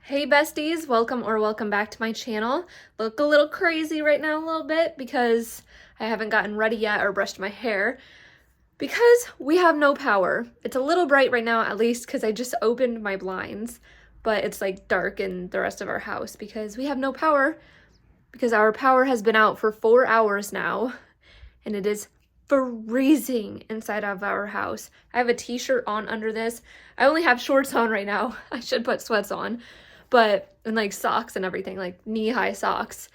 Hey besties, welcome back to my channel. Look a little crazy right now a little bit because I haven't gotten ready yet or brushed my hair because we have no power. It's a little bright right now, at least because I just opened my blinds, but it's like dark in the rest of our house because we have no power because our power has been out for 4 hours now and it is freezing inside of our house. I have a t-shirt on under this. I only have shorts on right now. I should put sweats on. And like socks and everything, like knee-high socks.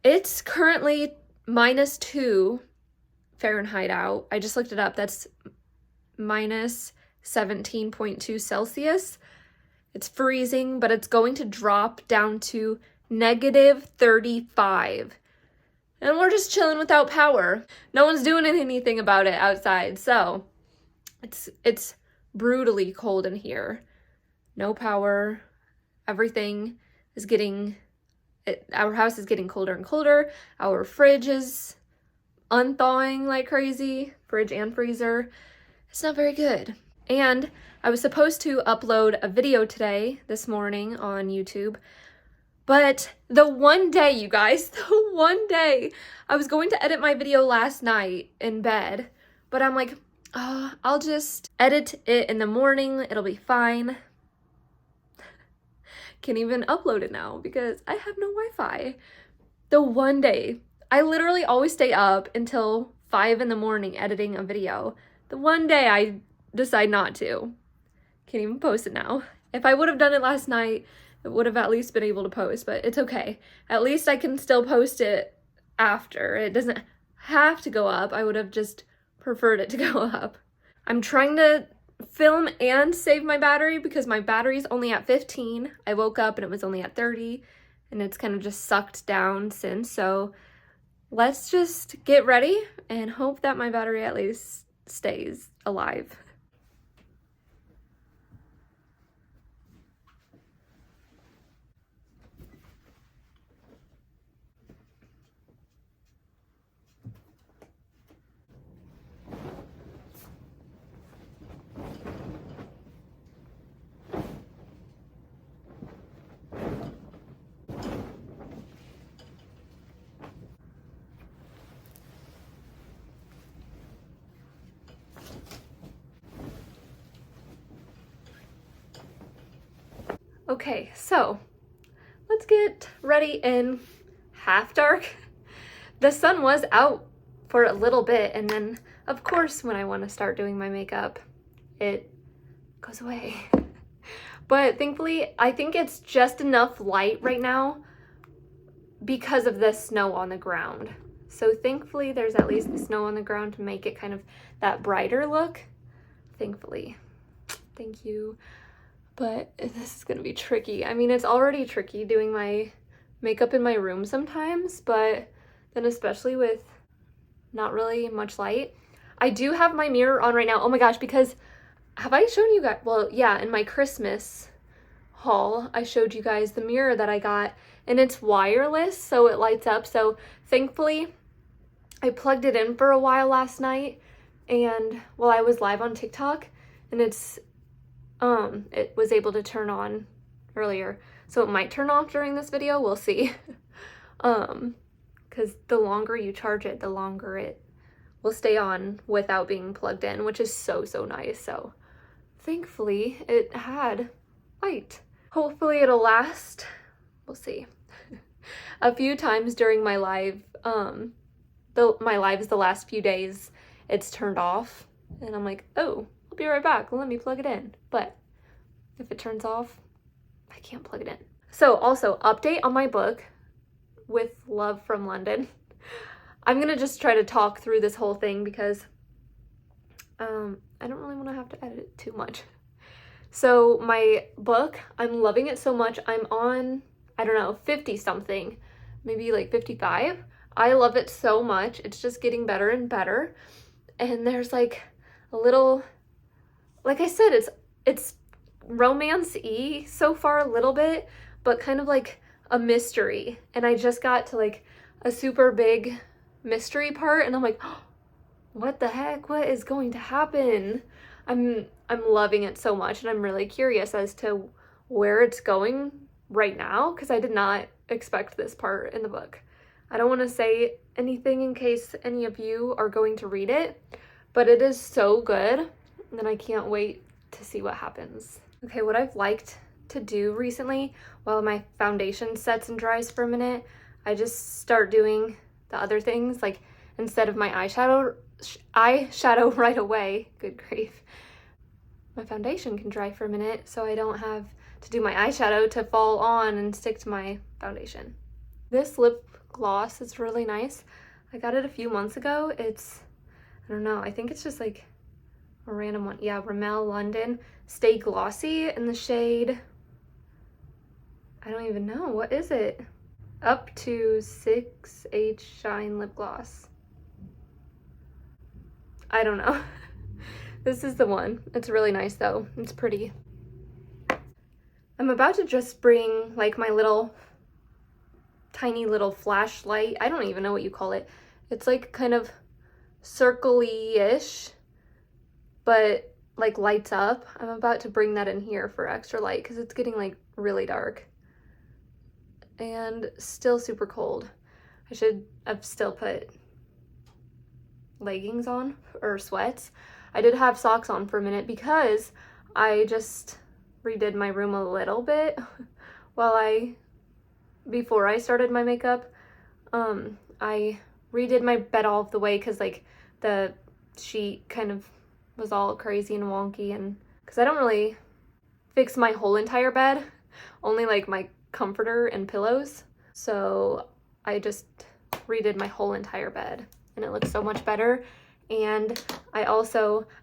It's currently -2 Fahrenheit out. I just looked it up. That's minus 17.2 Celsius. It's freezing, but it's going to drop down to -35. And we're just chilling without power. No one's doing anything about it outside, so it's brutally cold in here. No power. Everything is our house is getting colder and colder. Our fridge is unthawing like crazy. Fridge and freezer. It's not very good. And I was supposed to upload a video this morning on YouTube. But the one day, you guys, the one day, I was going to edit my video last night in bed. But I'm like, oh, I'll just edit it in the morning. It'll be fine. Can't even upload it now because I have no Wi-Fi. The one day, I literally always stay up until 5 in the morning editing a video. The one day I decide not to. Can't even post it now. If I would have done it last night, it would have at least been able to post, but it's okay. At least I can still post it after. It doesn't have to go up. I would have just preferred it to go up. I'm trying to film and save my battery because my battery's only at 15. I woke up and it was only at 30 and it's kind of just sucked down since. So let's just get ready and hope that my battery at least stays alive. Okay, so let's get ready in half dark. The sun was out for a little bit, and then of course when I want to start doing my makeup, it goes away. But thankfully, I think it's just enough light right now because of the snow on the ground. So thankfully there's at least the snow on the ground to make it kind of that brighter look. Thankfully. Thank you. But this is gonna be tricky. I mean, it's already tricky doing my makeup in my room sometimes, but then especially with not really much light. I do have my mirror on right now. Oh my gosh, because have I shown you guys? Well, yeah, in my Christmas haul, I showed you guys the mirror that I got, and it's wireless, so it lights up. So thankfully, I plugged it in for a while last night, and while I was live on TikTok, and it was able to turn on earlier. So it might turn off during this video, we'll see. Because the longer you charge it, the longer it will stay on without being plugged in, which is so nice. So thankfully it had light. Hopefully it'll last. We'll see. A few times during my live, my lives the last few days, it's turned off. And I'm like, oh, I'll be right back. Let me plug it in. But if it turns off, I can't plug it in. So also, update on my book, With Love from London. I'm gonna just try to talk through this whole thing because I don't really want to have to edit it too much. So my book, I'm loving it so much. I'm on, I don't know, 50 something, maybe like 55. I love it so much. It's just getting better and better. And there's like a little, like I said, it's romance-y so far a little bit, but kind of like a mystery. And I just got to like a super big mystery part and I'm like, oh, what the heck? What is going to happen? I'm loving it so much and I'm really curious as to where it's going right now because I did not expect this part in the book. I don't want to say anything in case any of you are going to read it, but it is so good and I can't wait to see what happens. Okay, what I've liked to do recently while my foundation sets and dries for a minute, I just start doing the other things. Like instead of my eyeshadow right away, good grief, my foundation can dry for a minute so I don't have to do my eyeshadow to fall on and stick to my foundation. This lip gloss is really nice. I got it a few months ago. It's, I don't know, I think it's just like a random one. Yeah, Rimmel London Stay Glossy in the shade, I don't even know, what is it? Up to 6H Shine Lip Gloss. I don't know. This is the one. It's really nice though. It's pretty. I'm about to just bring like my little tiny little flashlight. I don't even know what you call it. It's like kind of circle-y-ish, but like lights up. I'm about to bring that in here for extra light because it's getting like really dark and still super cold. I should have still put leggings on or sweats. I did have socks on for a minute because I just redid my room a little bit before I started my makeup. I redid my bed all of the way because like the sheet kind of was all crazy and wonky, and because I don't really fix my whole entire bed, only like my comforter and pillows. So I just redid my whole entire bed and it looks so much better. And I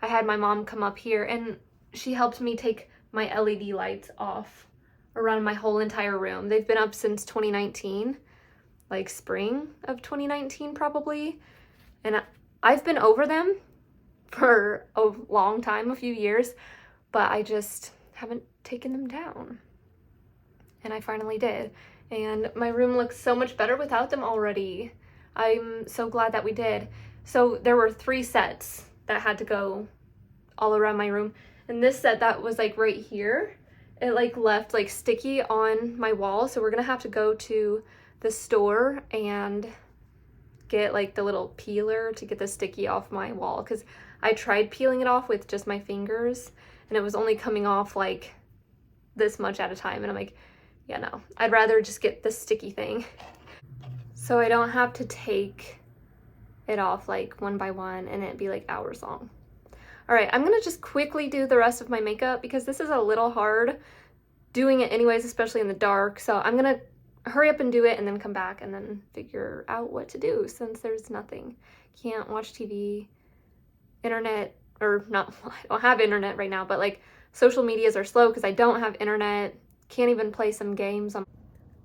had my mom come up here and she helped me take my LED lights off around my whole entire room. They've been up since 2019, like spring of 2019 probably. And I've been over them for a long time, a few years, but I just haven't taken them down. And I finally did. And my room looks so much better without them already. I'm so glad that we did. So there were 3 sets that had to go all around my room. And this set that was like right here, it like left like sticky on my wall. So we're gonna have to go to the store and get like the little peeler to get the sticky off my wall. Cause I tried peeling it off with just my fingers and it was only coming off like this much at a time. And I'm like, yeah, no, I'd rather just get the sticky thing. So I don't have to take it off like one by one and it'd be like hours long. All right, I'm gonna just quickly do the rest of my makeup because this is a little hard doing it anyways, especially in the dark. So I'm gonna hurry up and do it and then come back and then figure out what to do since there's nothing. Can't watch TV, internet, or not, I don't have internet right now, but like social medias are slow because I don't have internet. Can't even play some games.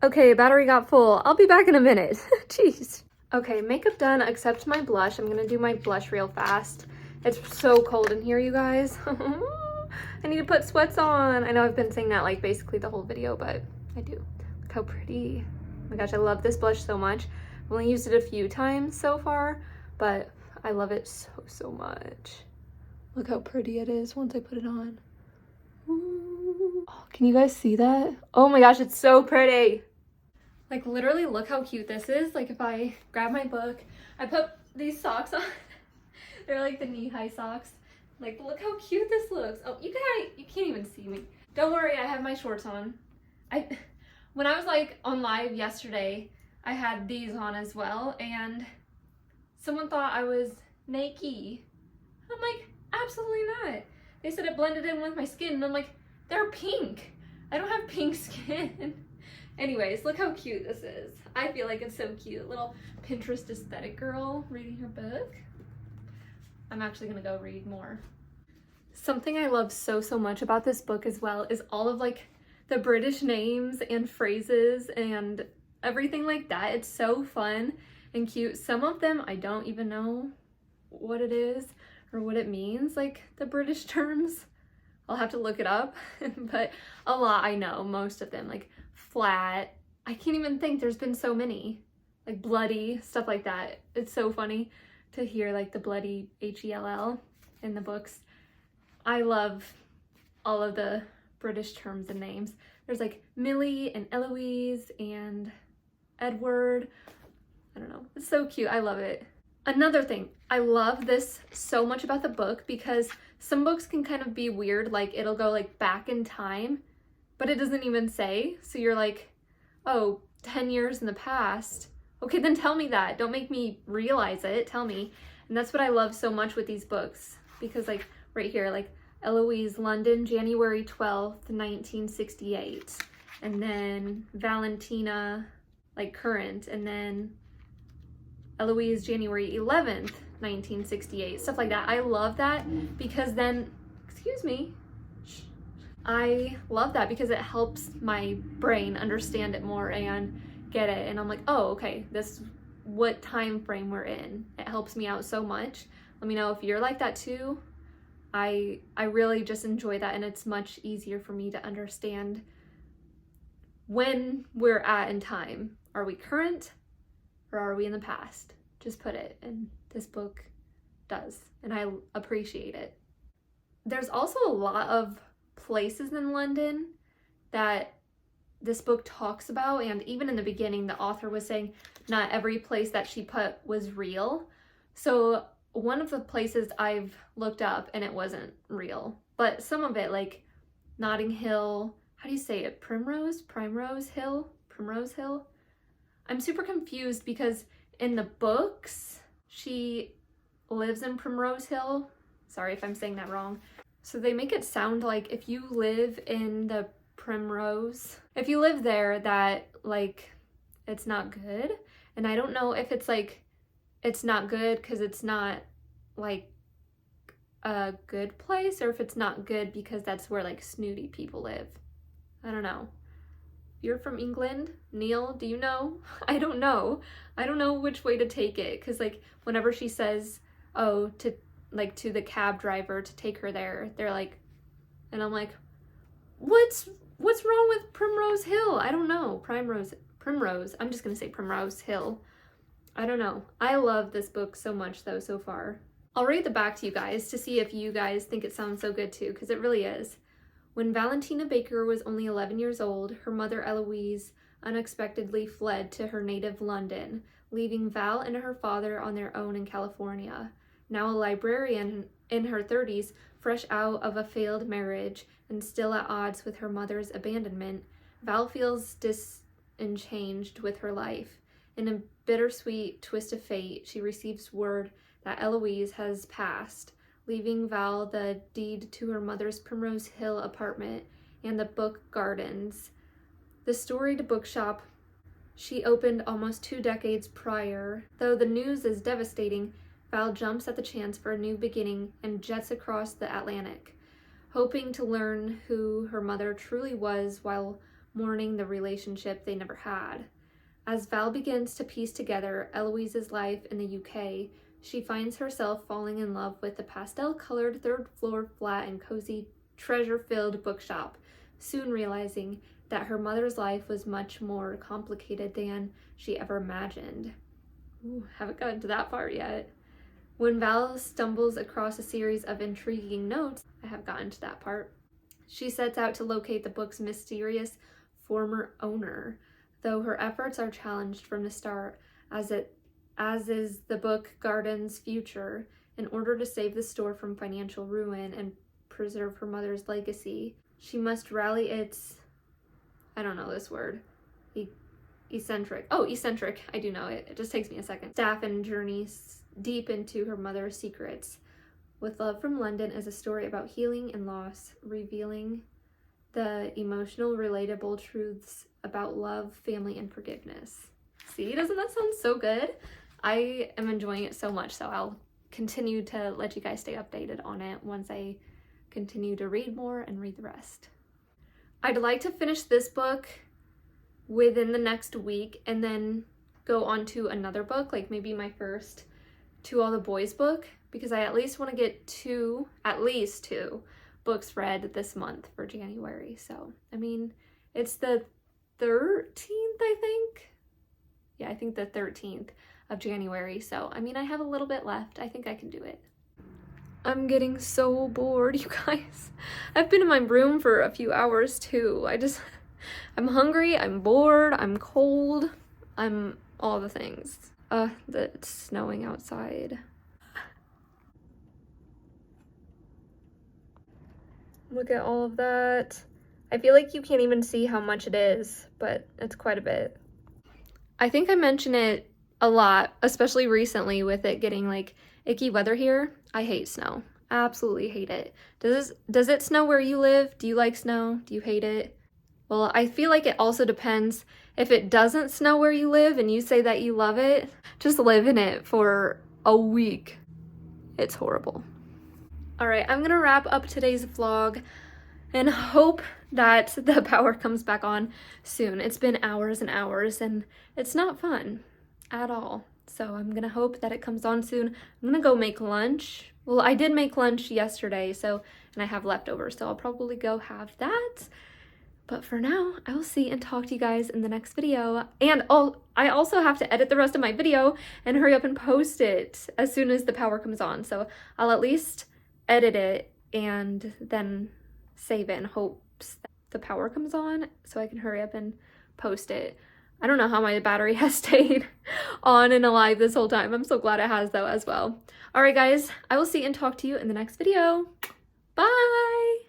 Okay, battery got full. I'll be back in a minute. Jeez. Okay, makeup done except my blush. I'm gonna do my blush real fast. It's so cold in here, you guys. I need to put sweats on. I know I've been saying that like basically the whole video, but I do. Look how pretty. Oh my gosh, I love this blush so much. I've only used it a few times so far, but I love it so, so much. Look how pretty it is once I put it on. Ooh. Oh, can you guys see that? Oh my gosh, it's so pretty. Like literally look how cute this is. Like if I grab my book, I put these socks on. They're like the knee-high socks. Like look how cute this looks. Oh, you can't even see me. Don't worry, I have my shorts on. When I was like on live yesterday, I had these on as well and someone thought I was naked. I'm like, absolutely not. They said it blended in with my skin and I'm like, they're pink. I don't have pink skin. Anyways, look how cute this is. I feel like it's so cute. Little Pinterest aesthetic girl reading her book. I'm actually gonna go read more. Something I love so, so much about this book as well is all of like the British names and phrases and everything like that. It's so fun and cute. Some of them I don't even know what it is or what it means, like the British terms. I'll have to look it up, but a lot I know, most of them, like flat. I can't even think, there's been so many, like bloody, stuff like that. It's so funny to hear like the bloody H-E-L-L in the books. I love all of the British terms and names. There's like Millie and Eloise and Edward. I don't know. It's so cute. I love it. Another thing, I love this so much about the book because some books can kind of be weird, like it'll go like back in time, but it doesn't even say. So you're like, oh, 10 years in the past. Okay, then tell me that. Don't make me realize it. Tell me. And that's what I love so much with these books, because like right here, like Eloise, London, January 12th, 1968. And then Valentina, like current, and then Eloise, January 11th, 1968, stuff like that. I love that because then, excuse me, I love that because it helps my brain understand it more and get it. And I'm like, oh, okay, this is what time frame we're in. It helps me out so much. Let me know if you're like that too. I really just enjoy that, and it's much easier for me to understand when we're at in time. Are we current? Or are we in the past? Just put it, and this book does, and I appreciate it. There's also a lot of places in London that this book talks about, and even in the beginning, the author was saying not every place that she put was real. So one of the places I've looked up, and it wasn't real, but some of it, like Notting Hill, how do you say it? Primrose Hill? I'm super confused because in the books, she lives in Primrose Hill. Sorry if I'm saying that wrong. So they make it sound like if you live in the Primrose, if you live there, that like it's not good. And I don't know if it's like it's not good because it's not like a good place, or if it's not good because that's where like snooty people live. I don't know. You're from England, Neil, do you know? I don't know which way to take it, because like whenever she says, oh, to like to the cab driver to take her there, they're like, and I'm like, what's wrong with Primrose Hill? I don't know. Primrose, I'm just gonna say Primrose Hill. I don't know. I love this book so much though so far. I'll read the back to you guys to see if you guys think it sounds so good too, because it really is. When Valentina Baker was only 11 years old, her mother Eloise unexpectedly fled to her native London, leaving Val and her father on their own in California. Now a librarian in her 30s, fresh out of a failed marriage and still at odds with her mother's abandonment, Val feels disenchanged with her life. In a bittersweet twist of fate, she receives word that Eloise has passed, leaving Val the deed to her mother's Primrose Hill apartment and the book gardens. The storied bookshop she opened almost 2 decades prior. Though the news is devastating, Val jumps at the chance for a new beginning and jets across the Atlantic, hoping to learn who her mother truly was while mourning the relationship they never had. As Val begins to piece together Eloise's life in the UK, she finds herself falling in love with the pastel-colored third-floor flat and cozy, treasure-filled bookshop, soon realizing that her mother's life was much more complicated than she ever imagined. Ooh, haven't gotten to that part yet. When Val stumbles across a series of intriguing notes, I have gotten to that part, she sets out to locate the book's mysterious former owner, though her efforts are challenged from the start, as is the book garden's future. In order to save the store from financial ruin and preserve her mother's legacy, she must rally its, I don't know this word, eccentric, I do know it, it just takes me a second, staff and journeys deep into her mother's secrets. With Love from London is a story about healing and loss, revealing the emotional, relatable truths about love, family, and forgiveness. See, doesn't that sound so good? I am enjoying it so much, so I'll continue to let you guys stay updated on it once I continue to read more and read the rest. I'd like to finish this book within the next week and then go on to another book, like maybe my first To All the Boys book, because I at least want to get at least two books read this month for January. So, I mean, it's the 13th, I think. Yeah, I think the 13th of January. So, I mean, I have a little bit left. I think I can do it. I'm getting so bored, you guys. I've been in my room for a few hours too. I'm hungry, I'm bored, I'm cold, I'm all the things. It's snowing outside. Look at all of that. I feel like you can't even see how much it is, but it's quite a bit. I think I mention it a lot, especially recently with it getting like icky weather here. I hate snow. Absolutely hate it. Does it snow where you live? Do you like snow? Do you hate it? Well, I feel like it also depends. If it doesn't snow where you live and you say that you love it, just live in it for a week. It's horrible. All right, I'm gonna wrap up today's vlog and hope that the power comes back on soon. It's been hours and hours and it's not fun at all. So I'm gonna hope that it comes on soon. I'm gonna go make lunch. Well, I did make lunch yesterday, and I have leftovers, so I'll probably go have that. But for now, I will see and talk to you guys in the next video. And I also have to edit the rest of my video and hurry up and post it as soon as the power comes on. So I'll at least edit it and then save it in hopes that the power comes on so I can hurry up and post it. I don't know how my battery has stayed on and alive this whole time. I'm so glad it has though as well. All right, guys, I will see and talk to you in the next video. Bye.